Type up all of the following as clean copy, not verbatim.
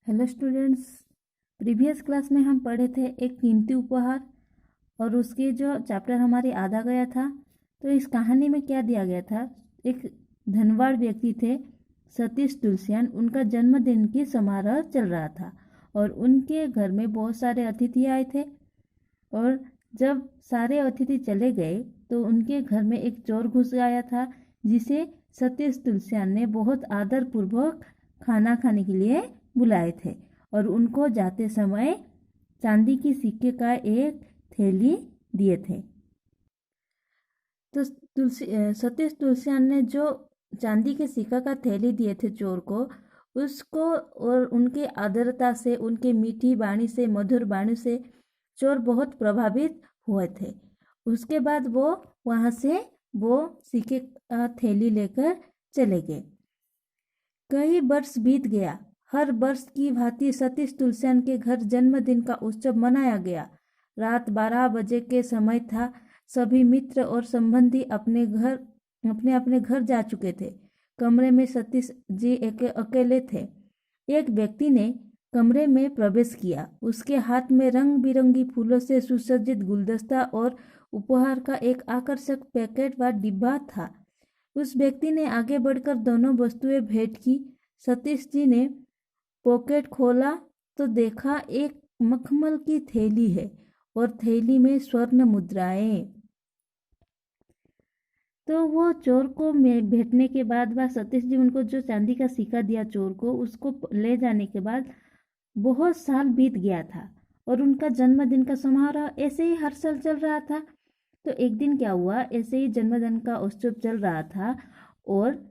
Hello students. Previous class में हम पढ़े थे एक कीमती उपहार और उसके जो चैप्टर हमारे आधा गया था। तो इस कहानी में क्या दिया गया था, एक धनवाड़ व्यक्ति थे सतीश तुलसियान। उनका जन्मदिन की समारोह चल रहा था और उनके घर में बहुत सारे अतिथि आए थे। और जब सारे अतिथि चले गए तो उनके घर में एक चोर घुस आया था, जिसे सतीश तुलसियान ने बहुत आदर पूर्वक खाना खाने के लिए बुलाए थे और उनको जाते समय चांदी की सिक्के का एक थैली दिए थे। तो सतीश तुलसियान ने जो चांदी के सिक्का का थैली दिए थे चोर को, उसको और उनके आदरता से, उनके मीठी वाणी से, मधुर वाणी से चोर बहुत प्रभावित हुए थे। उसके बाद वो वहाँ से वो सिक्के का थैली लेकर चले गए। कई वर्ष बीत गया। हर वर्ष की भांति सतीश तुलसियान के घर जन्मदिन का उत्सव मनाया गया। रात 12 बजे के समय था। सभी मित्र और संबंधी अपने अपने घर जा चुके थे। कमरे में सतीश जी अकेले थे। एक व्यक्ति ने कमरे में प्रवेश किया। उसके हाथ में रंग बिरंगी फूलों से सुसज्जित गुलदस्ता और उपहार का एक आकर्षक पैकेट व डिब्बा था। उस व्यक्ति ने आगे बढ़कर दोनों वस्तुएं भेंट की। सतीश जी ने पॉकेट खोला तो देखा एक मखमल की थैली है और थैली में स्वर्ण मुद्राएं। तो वो चोर को भेंटने के बाद वह सतीश जी उनको जो चांदी का सिक्का दिया चोर को, उसको ले जाने के बाद बहुत साल बीत गया था और उनका जन्मदिन का समारोह ऐसे ही हर साल चल रहा था। तो एक दिन क्या हुआ, ऐसे ही जन्मदिन का उत्सव चल रहा था और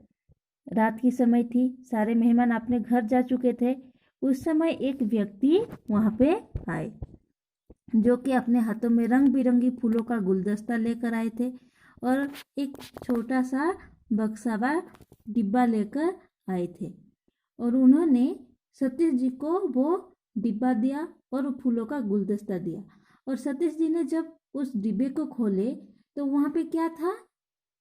रात की समय थी। सारे मेहमान अपने घर जा चुके थे। उस समय एक व्यक्ति वहां पे आए, जो कि अपने हाथों में रंग बिरंगी फूलों का गुलदस्ता लेकर आए थे और एक छोटा सा बक्सा व डिब्बा लेकर आए थे। और उन्होंने सतीश जी को वो डिब्बा दिया और फूलों का गुलदस्ता दिया। और सतीश जी ने जब उस डिब्बे को खोले तो वहां पे क्या था,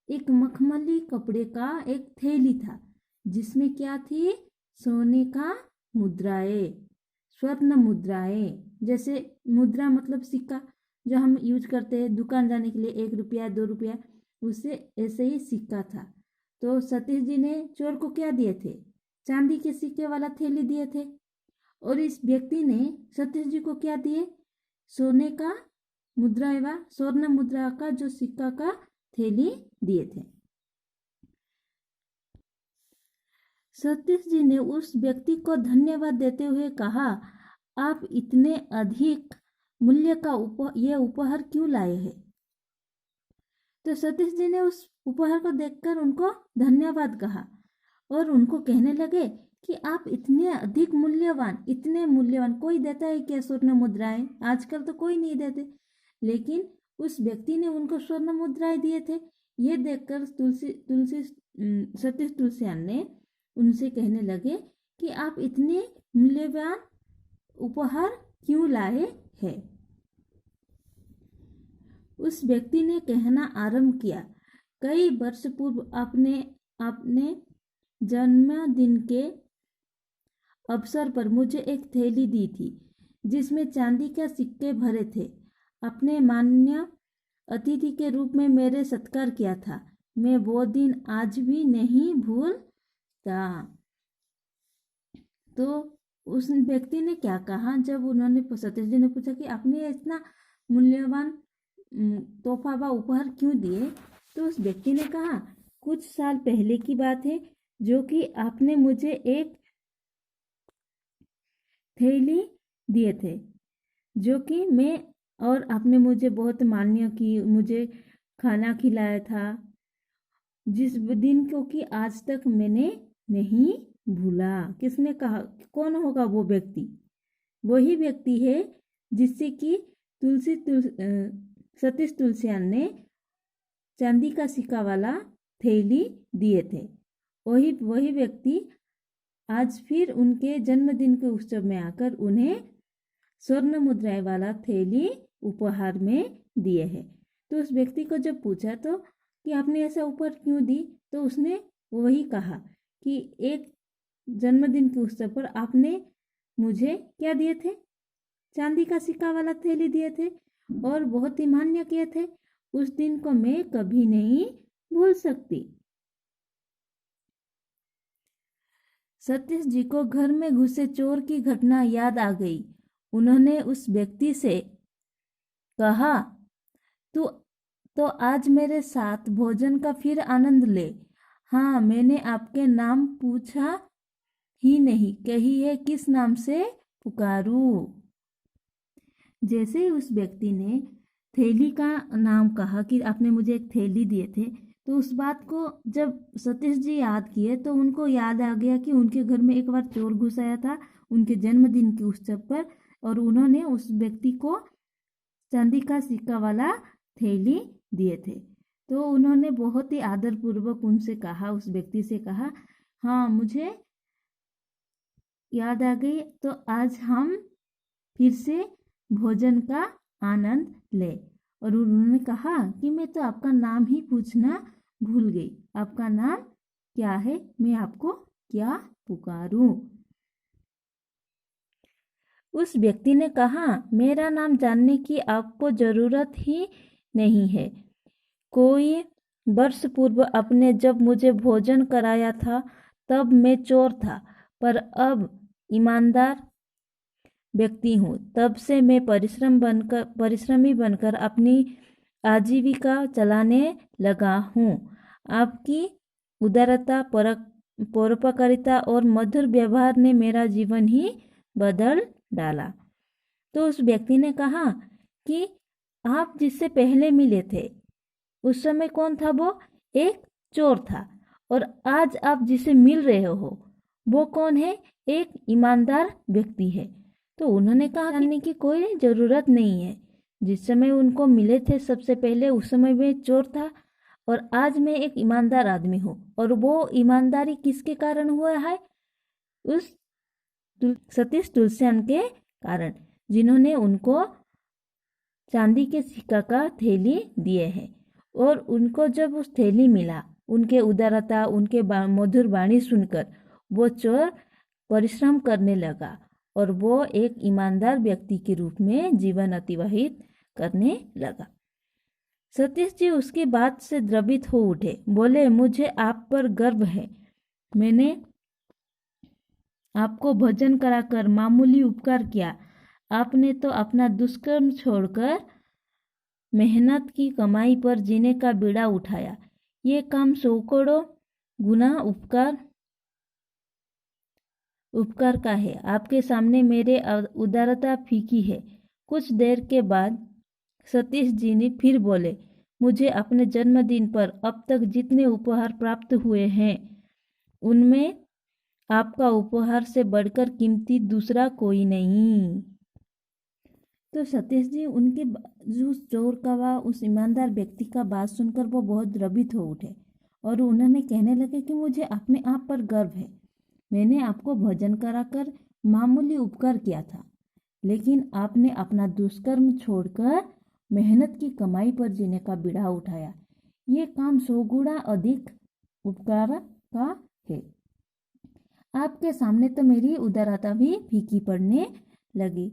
एक मखमली कपड़े का एक थैली था, जिसमें क्या थी, सोने का मुद्राएं, स्वर्ण मुद्राएं। जैसे मुद्रा मतलब सिक्का, जो हम यूज करते हैं दुकान जाने के लिए, 1 रुपया 2 रुपया, उससे ऐसे ही सिक्का था। तो सतीश जी ने चोर को क्या दिए थे, चांदी के सिक्के वाला थैली दिए थे। और इस व्यक्ति ने सतीश जी को क्या दिए, सोने का मुद्रा एवं स्वर्ण मुद्रा का जो सिक्का का थैली दिए थे। सतीश जी ने उस व्यक्ति को धन्यवाद देते हुए कहा, आप इतने अधिक मूल्य का ये उपहार क्यों लाए हैं। तो सतीश जी ने उस उपहार को देखकर उनको धन्यवाद कहा और उनको कहने लगे कि आप इतने अधिक मूल्यवान, इतने मूल्यवान, कोई देता है क्या स्वर्ण मुद्राएं, आजकल तो कोई नहीं देते, लेकिन उस व्यक्ति ने उनको स्वर्ण मुद्राएं दिए थे। ये देखकर सतीश तुलसियान ने उनसे कहने लगे कि आप इतने मूल्यवान उपहार क्यों लाए हैं। उस व्यक्ति ने कहना आरंभ किया, कई वर्ष पूर्व आपने जन्मदिन के अवसर पर मुझे एक थैली दी थी, जिसमें चांदी के सिक्के भरे थे। अपने मान्य अतिथि के रूप में मेरे सत्कार किया था। मैं वो दिन आज भी नहीं भूलता। तो उस व्यक्ति ने क्या कहा, जब उन्होंने सतीश जी ने पूछा कि आपने इतना मूल्यवान तोहफा व उपहार क्यों दिए, तो उस व्यक्ति ने कहा, कुछ साल पहले की बात है, जो कि आपने मुझे एक थैली दिए थे, जो कि मैं, और आपने मुझे बहुत मान्य की, मुझे खाना खिलाया था, जिस दिन को कि आज तक मैंने नहीं भूला। किसने कहा, कौन होगा वो व्यक्ति, वही व्यक्ति है जिससे कि सतीश तुलसियान ने चांदी का सिक्का वाला थैली दिए थे। वही व्यक्ति आज फिर उनके जन्मदिन के उत्सव में आकर उन्हें स्वर्ण मुद्राएं वाला थैली उपहार में दिए हैं। तो उस व्यक्ति को जब पूछा तो कि आपने ऐसा उपहार क्यों दी, तो उसने वही कहा कि एक जन्मदिन के उत्सव पर आपने मुझे क्या दिए थे? चांदी का सिक्का वाला थैली दिए थे और बहुत ही मान्य किए थे। उस दिन को मैं कभी नहीं भूल सकती। सतीश जी को घर में घुसे चोर की घटना याद आ गई। उन्होंने उस व्यक्ति से कहा, तू तो आज मेरे साथ भोजन का फिर आनंद ले। हाँ, मैंने आपके नाम पूछा ही नहीं, कहिए किस नाम से पुकारूं? जैसे ही उस व्यक्ति ने थैली का नाम कहा कि आपने मुझे एक थैली दिए थे, तो उस बात को जब सतीश जी याद किए तो उनको याद आ गया कि उनके घर में एक बार चोर घुस आया था उनके जन्मदिन के उत्सव पर, और उन्होंने उस व्यक्ति को चांदी का सिक्का वाला थैली दिए थे। तो उन्होंने बहुत ही आदरपूर्वक उनसे कहा, उस व्यक्ति से कहा, हाँ मुझे याद आ गई, तो आज हम फिर से भोजन का आनंद ले। और उन्होंने कहा कि मैं तो आपका नाम ही पूछना भूल गई, आपका नाम क्या है, मैं आपको क्या पुकारूं? उस व्यक्ति ने कहा, मेरा नाम जानने की आपको जरूरत ही नहीं है। कोई वर्ष पूर्व आपने जब मुझे भोजन कराया था तब मैं चोर था, पर अब ईमानदार व्यक्ति हूँ। तब से मैं परिश्रमी बनकर अपनी आजीविका चलाने लगा हूँ। आपकी उदारता, परोपकारिता और मधुर व्यवहार ने मेरा जीवन ही बदल डाला। तो उस व्यक्ति ने कहा कि आप जिससे पहले मिले थे उस समय कौन था? वो एक चोर था। और आज आप जिसे मिल रहे हो वो कौन है? एक ईमानदार व्यक्ति है। तो उन्होंने कहा, जानने की कोई जरूरत नहीं है। जिस समय उनको मिले थे सबसे पहले उस समय मैं चोर था और आज मैं एक ईमानदार आदमी हूँ। और वो ईमानदारी किसके कारण हुआ है? उस सतीश तुलसियान के कारण, जिन्होंने उनको चांदी के सिक्का का थैली दिए हैं। और उनको जब उस थैली मिला, उनके उदारता, उनके मधुर वाणी सुनकर वो चोर परिश्रम करने लगा और वो एक ईमानदार व्यक्ति के रूप में जीवन अतिवाहित करने लगा। सतीश जी उसकी बात से द्रवित हो उठे। बोले, मुझे आप पर गर्व है। मैंने आपको भोजन कराकर मामूली उपकार किया। आपने तो अपना दुष्कर्म छोड़कर मेहनत की कमाई पर जीने का बीड़ा उठाया। ये काम सैकड़ों गुना उपकार का है। आपके सामने मेरे उदारता फीकी है। कुछ देर के बाद सतीश जी ने फिर बोले, मुझे अपने जन्मदिन पर अब तक जितने उपहार प्राप्त हुए हैं उनमें आपका उपहार से बढ़कर कीमती दूसरा कोई नहीं। तो सतीश जी उनके जो चोर का उस ईमानदार व्यक्ति का बात सुनकर वो बहुत द्रवित हो उठे और उन्होंने कहने लगे कि मुझे अपने आप पर गर्व है। मैंने आपको भोजन कराकर मामूली उपकार किया था, लेकिन आपने अपना दुष्कर्म छोड़कर मेहनत की कमाई पर जीने का बीड़ा उठाया। ये काम 100 गुना अधिक उपकार का है। आपके सामने तो मेरी उदारता भी फीकी पड़ने लगी।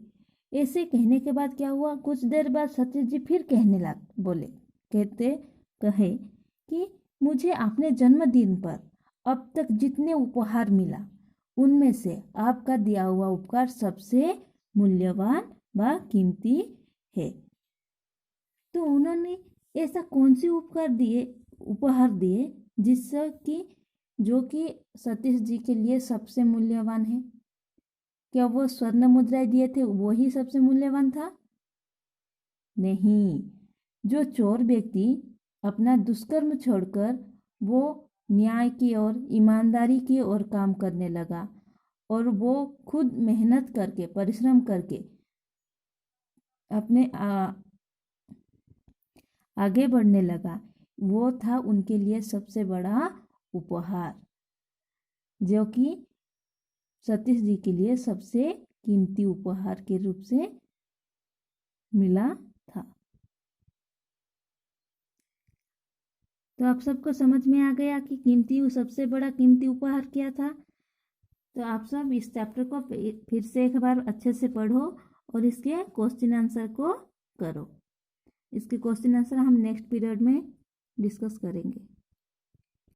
ऐसे कहने के बाद क्या हुआ? कुछ देर बाद सतीश जी फिर कहने बोले, कहे कि मुझे अपने जन्मदिन पर अब तक जितने उपहार मिला उनमें से आपका दिया हुआ उपकार सबसे मूल्यवान व कीमती है। तो उन्होंने ऐसा कौन सी उपहार दिए जिससे कि जो कि सतीश जी के लिए सबसे मूल्यवान है? क्या वो स्वर्ण मुद्राएं दिए थे वो ही सबसे मूल्यवान था? नहीं। जो चोर व्यक्ति अपना दुष्कर्म छोड़कर वो न्याय की ओर, ईमानदारी की ओर काम करने लगा और वो खुद मेहनत करके, परिश्रम करके अपने आगे बढ़ने लगा, वो था उनके लिए सबसे बड़ा उपहार, जो कि सतीश जी के लिए सबसे कीमती उपहार के रूप से मिला था। तो आप सबको समझ में आ गया कि सबसे बड़ा कीमती उपहार क्या था? तो आप सब इस चैप्टर को फिर से एक बार अच्छे से पढ़ो और इसके क्वेश्चन आंसर को करो। इसके क्वेश्चन आंसर हम नेक्स्ट पीरियड में डिस्कस करेंगे।